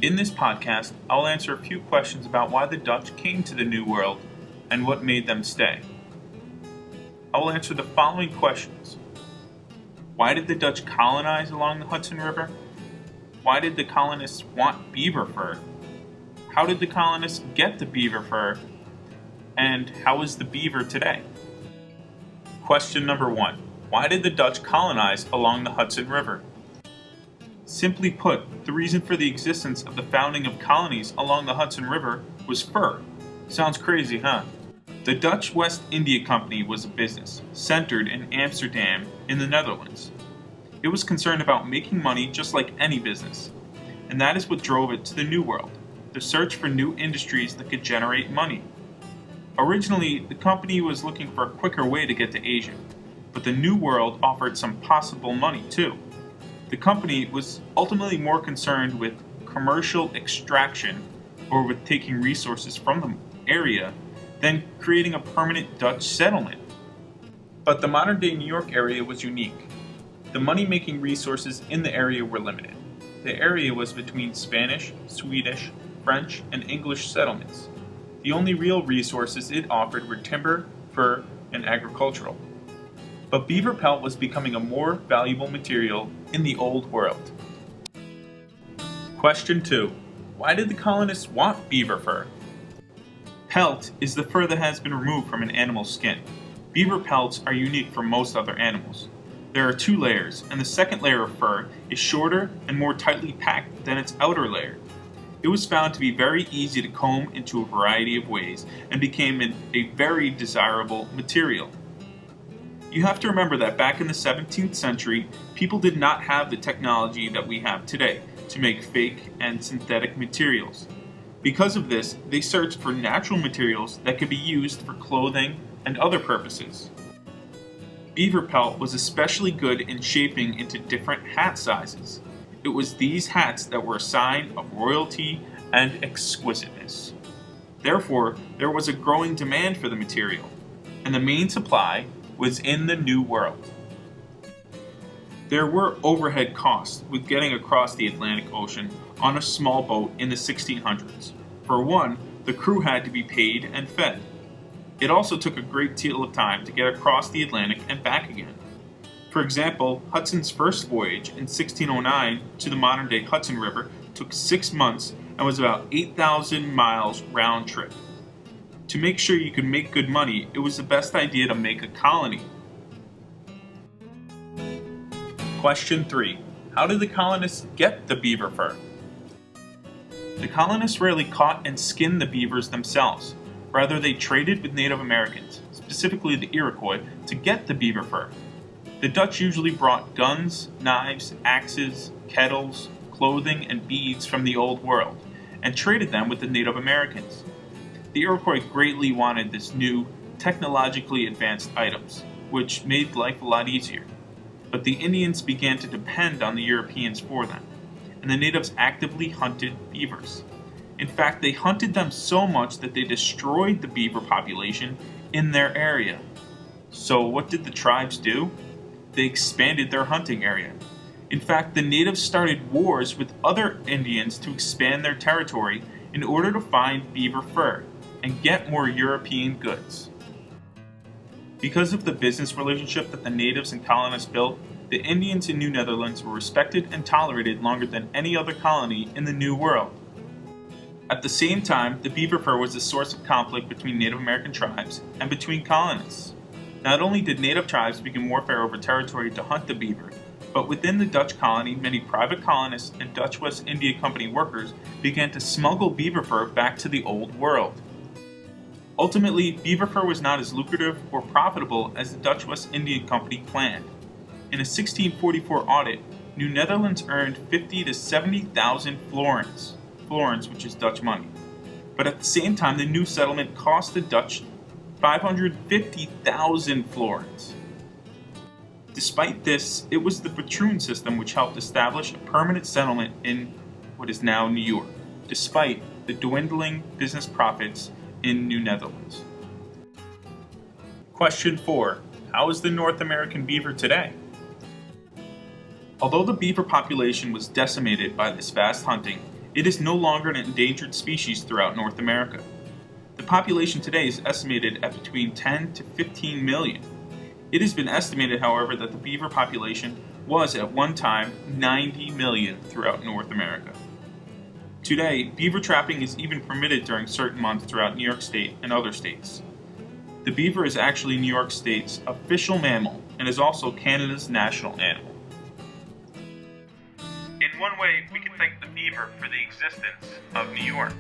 In this podcast, I'll answer a few questions about why the Dutch came to the New World and what made them stay. I will answer the following questions. Why did the Dutch colonize along the Hudson River? Why did the colonists want beaver fur? How did the colonists get the beaver fur? And how is the beaver today? Question number 1. Why did the Dutch colonize along the Hudson River? Simply put, the reason for the existence of the founding of colonies along the Hudson River was fur. Sounds crazy, huh? The Dutch West India Company was a business centered in Amsterdam in the Netherlands. It was concerned about making money just like any business, and that is what drove it to the New World, the search for new industries that could generate money. Originally, the company was looking for a quicker way to get to Asia, but the New World offered some possible money too. The company was ultimately more concerned with commercial extraction or with taking resources from the area than creating a permanent Dutch settlement. But the modern-day New York area was unique. The money-making resources in the area were limited. The area was between Spanish, Swedish, French, and English settlements. The only real resources it offered were timber, fur, and agricultural. But beaver pelt was becoming a more valuable material in the Old World. Question 2. Why did the colonists want beaver fur? Pelt is the fur that has been removed from an animal's skin. Beaver pelts are unique from most other animals. There are 2 layers, and the second layer of fur is shorter and more tightly packed than its outer layer. It was found to be very easy to comb into a variety of ways and became a very desirable material. You have to remember that back in the 17th century, people did not have the technology that we have today to make fake and synthetic materials. Because of this, they searched for natural materials that could be used for clothing and other purposes. Beaver pelt was especially good in shaping into different hat sizes. It was these hats that were a sign of royalty and exquisiteness. Therefore, there was a growing demand for the material, and the main supply was in the New World. There were overhead costs with getting across the Atlantic Ocean on a small boat in the 1600s. For one, the crew had to be paid and fed. It also took a great deal of time to get across the Atlantic and back again. For example, Hudson's first voyage in 1609 to the modern-day Hudson River took 6 months and was about 8,000 miles round trip. To make sure you could make good money, it was the best idea to make a colony. Question 3. How did the colonists get the beaver fur? The colonists rarely caught and skinned the beavers themselves. Rather, they traded with Native Americans, specifically the Iroquois, to get the beaver fur. The Dutch usually brought guns, knives, axes, kettles, clothing, and beads from the Old World, and traded them with the Native Americans. The Iroquois greatly wanted this new, technologically advanced items, which made life a lot easier. But the Indians began to depend on the Europeans for them, and the natives actively hunted beavers. In fact, they hunted them so much that they destroyed the beaver population in their area. So what did the tribes do? They expanded their hunting area. In fact, the natives started wars with other Indians to expand their territory in order to find beaver fur and get more European goods. Because of the business relationship that the natives and colonists built, the Indians in New Netherlands were respected and tolerated longer than any other colony in the New World. At the same time, the beaver fur was a source of conflict between Native American tribes and between colonists. Not only did native tribes become warfare over territory to hunt the beaver, but within the Dutch colony, many private colonists and Dutch West India Company workers began to smuggle beaver fur back to the Old World. Ultimately, beaver fur was not as lucrative or profitable as the Dutch West India Company planned. In a 1644 audit, New Netherlands earned 50 to 70,000 florins, which is Dutch money. But at the same time, the new settlement cost the Dutch 550,000 florins. Despite this, it was the patroon system which helped establish a permanent settlement in what is now New York, despite the dwindling business profits in New Netherlands. Question 4. How is the North American beaver today? Although the beaver population was decimated by this vast hunting, It is no longer an endangered species throughout North America. The population today is estimated at between 10 to 15 million. It has been estimated, however, that the beaver population was at one time 90 million throughout North America. Today, beaver trapping is even permitted during certain months throughout New York State and other states. The beaver is actually New York State's official mammal and is also Canada's national animal. In one way, we can thank the beaver for the existence of New York.